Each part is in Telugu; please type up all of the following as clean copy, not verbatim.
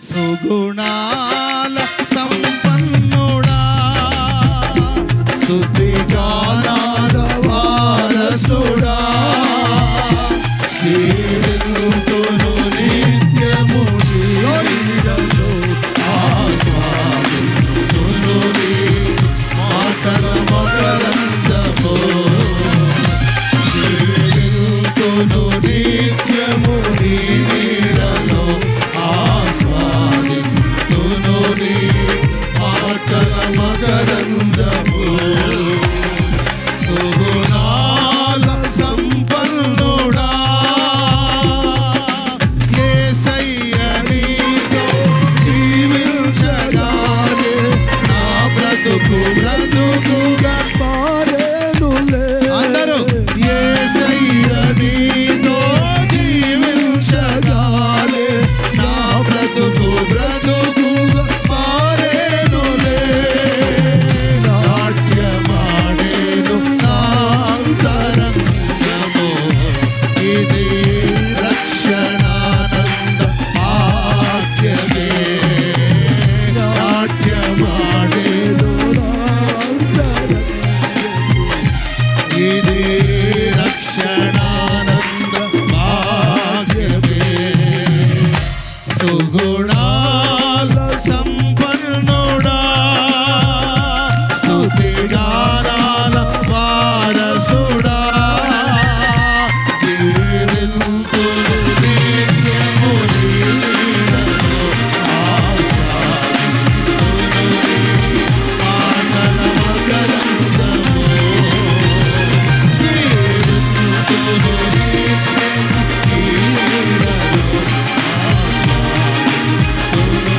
సుగుణాల సంపన్నుడా స్తుతిగానాల వారసుడా జీవింతును నిత్యము నీడలో ఆస్వాదింతును నీ మాటల మకరందము జీవింతును నిత్యము నీ నీడలో ఆస్వాదింతును నీ మాటల మకరందము సుగుణాల సంపన్నుడా యేసయ్య నీతో జీవించగానే నా బ్రతుకుగా మారేనులే. అందరూ యేసయ్య నీతో జీవించగానే నా బ్రతుకుగా మారేనులే. నాట్యమాడేను నా అంతరంగము ఇది రక్షణానంద భాగ్యమే. నాట్యమాడేను నా అంతరంగము ఇది రక్షణానంద భాగ్యమే. సుగుణాల సంపన్నుడా స్తుతిగానాల వారసుడా జీవింతును నిత్యము నీ నీడలో ఆస్వాదింతును నీ మాటల మకరందము జీవింతును నిత్యము నీ నీడలో ఆస్వాదింతును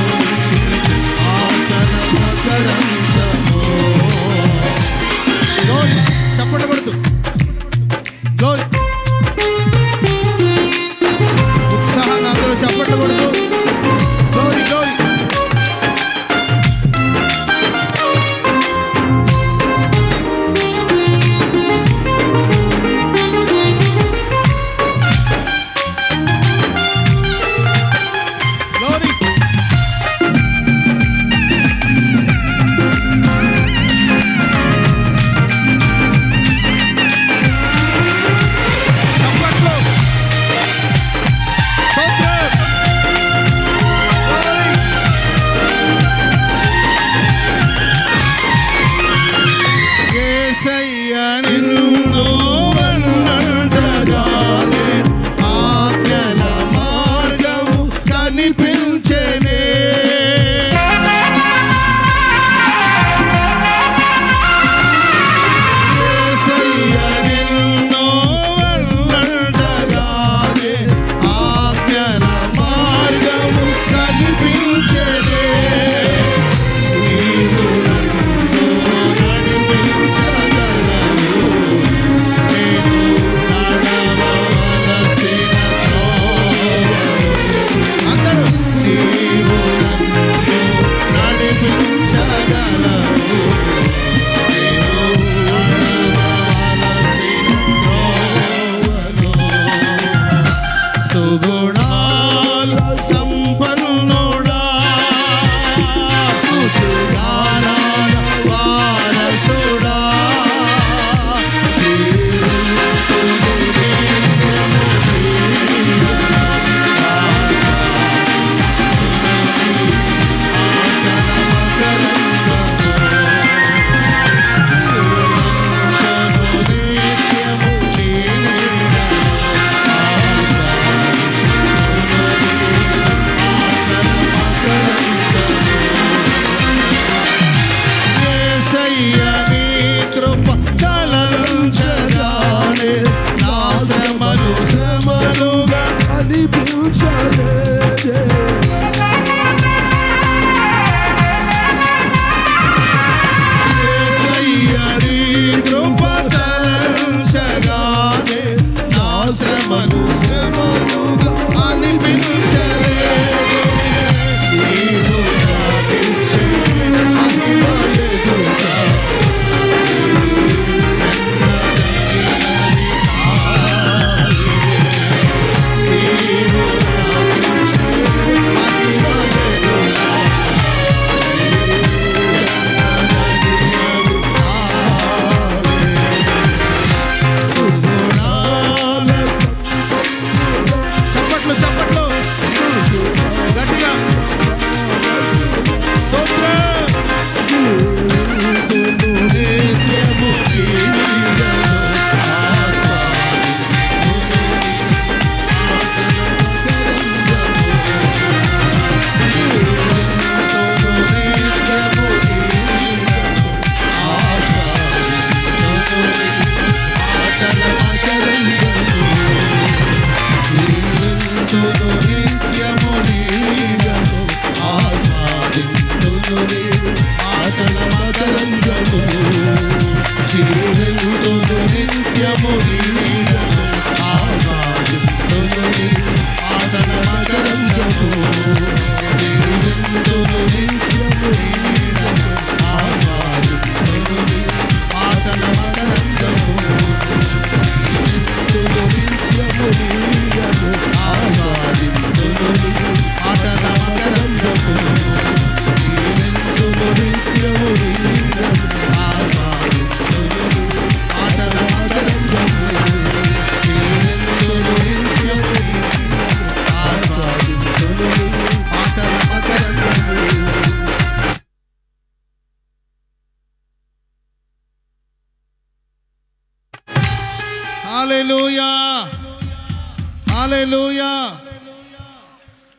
హల్లెలూయా.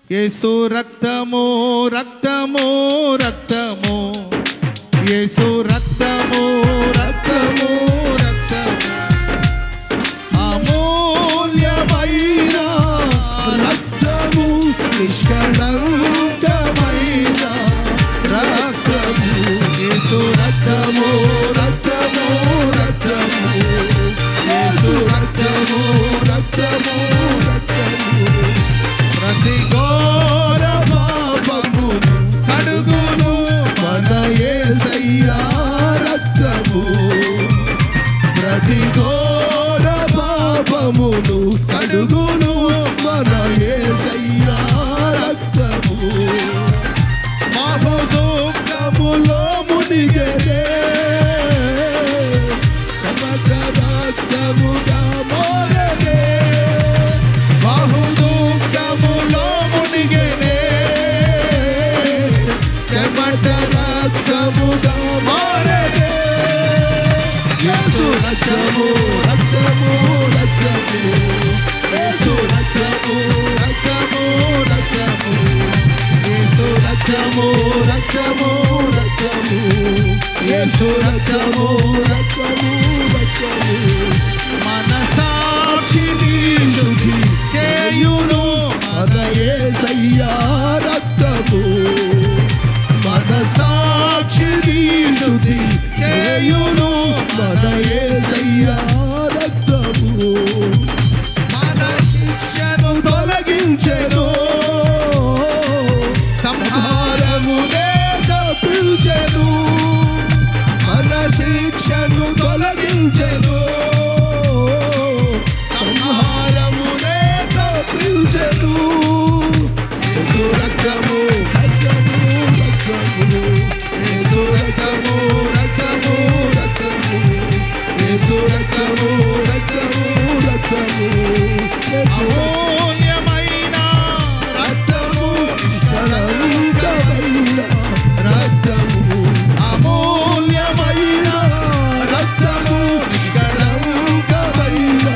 యేసు రక్తము రక్తము రక్తము, యేసు రక్తము రక్తము రక్తము, అమూల్యమైన రక్తము, నిష్కళంకమైన రక్తము, యేసు రక్తము రక్తము రక్తము, యేసు రక్తము రక్తము రక్తము, ప్రతి ఘోర పాపమును కడుగును మన యేసయ్యా రక్తము, ప్రతి ఘోర పాపమును కడుగును మన యేసయ్యా రక్తము, మహోదోక్తములో మునిగెనే సమచ రక్తముగా మోరెనే, బహుదుఃఖములో మునిగెనే చెమట రక్తముగా మారెనే, యేసు రక్తము రక్తము రక్తము, యేసు రక్తము రక్తము రక్తము, యేసు రక్తము రక్తము రక్తము, యేసు రక్తము రక్తము రక్తము, మనసాక్షిని శుద్ధి చేయును మన యేసయ్యా రక్తము, మనసాక్షిని శుద్ధి చేయును మన యేసయ్యా రక్తము, మన శిక్షను తొలగించెను, సంహారమునే తప్పించెను, మన శిక్షను తొలగించెను, సంహారమునే తప్పించెను, యేసు రక్తము రక్తము రక్తము, యేసు రక్తము రక్తము రక్తము, యేసు రక్తము రక్తము రక్తము, అమూల్యమైన రక్తము, నిష్కళంకమైన రక్తము, అమూల్యమైన రక్తము, నిష్కళంకమైన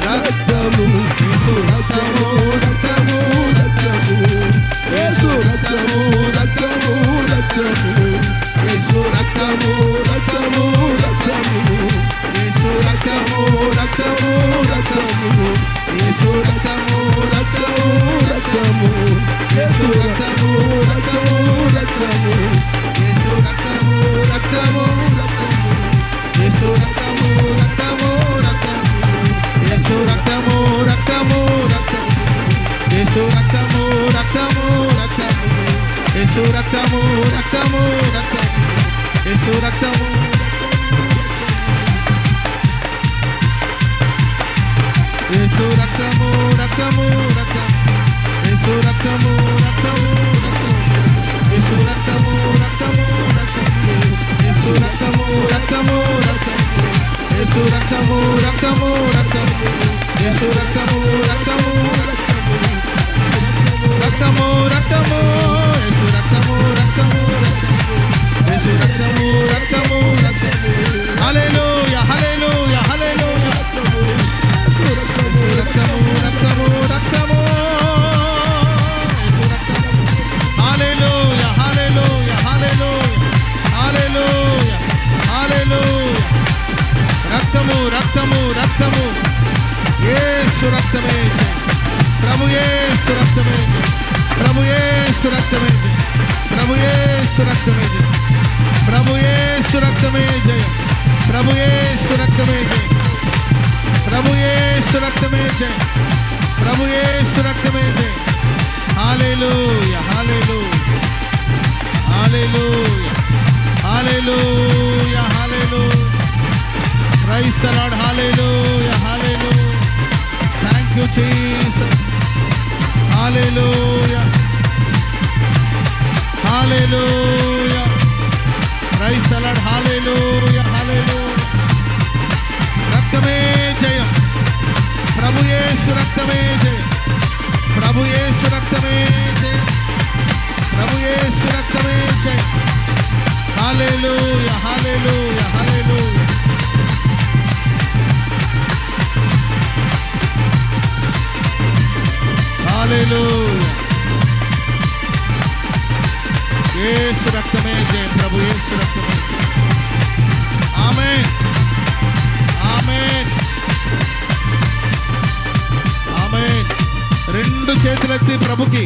రక్తము, యేసు రక్తము రక్తము రక్తము, యేసు రక్తము రక్తము రక్తము, యేసు రక్తము రక్తము రక్తము, యేసు రక్తము రక్తము రక్తము, యేసు రక్తము రక్తము రక్తము, యేసు రక్తము రక్తము రక్తము, యేసు రక్తము రక్తము రక్తము, యేసు రక్తము రక్తము రక్తము, యేసు రక్తము రక్తము రక్తము, యేసు రక్తము రక్తము రక్తము, యేసు రక్తము రక్తము రక్తము, యేసు రక్తము యేసు రక్తము రక్తము రక్తము, యేసు రక్తము రక్తము రక్తము, యేసు రక్తము రక్తము రక్తము, యేసు రక్తము రక్తము రక్తము, యేసు రక్తము రక్తము రక్తము, యేసు రక్తము రక్తము రక్తము, రక్తము రక్తము, యేసు రక్తము రక్తము రక్తము, యేసు రక్తము రక్తము రక్తము, హల్లెలూయా హల్లెలూయా హల్లెలూయా, యేసు రక్తము రక్తము రక్తము, యేసు రక్తము, హల్లెలూయా హల్లెలూయా హల్లెలూయా హల్లెలూయా హల్లెలూయా, రక్తము రక్తము రక్తము, యేసు రక్తమే జయం, ప్రభు యేసు రక్తమే జయం, ప్రభు యేసు రక్తమే జయం, ప్రభు యేసు రక్తమే జయం, ప్రభు యేసు రక్తమే జయం, ప్రభు యేసు రక్తమే జయం, ప్రభు యేసు రక్తమే జయం, ప్రభు యేసు రక్తమే జయం, hallelujah hallelujah hallelujah hallelujah hallelujah, praise the Lord, hallelujah hallelujah, thank you Jesus, hallelujah hallelujah, praise the Lord, hallelujah hallelujah, రక్తమే జయం, ప్రభు యేసు రక్తమే జయం, ప్రభు యేసు రక్తమే జయం, ప్రభు యేసు రక్తమే జయం, హల్లెలూయా హల్లెలూయా హల్లెలూయా, హల్లెలూయా. యేసు రక్తమే జయం. ప్రభు యేసు రక్తమే. ఆమేన్, ఆమేన్, ఆమేన్. రెండు చేతులెత్తి ప్రభుకి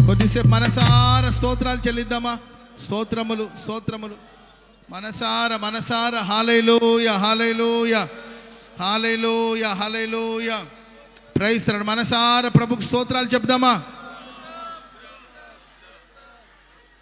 కొద్దిసేపు మనసార స్తోత్రాలు చెల్లిద్దామా? స్తోత్రములు, స్తోత్రములు. మనసార హల్లెలూయా, hallelujah, hallelujah, hallelujah. Praise lord. మనసార ప్రభుకి స్తోత్రాలు చెప్దామా?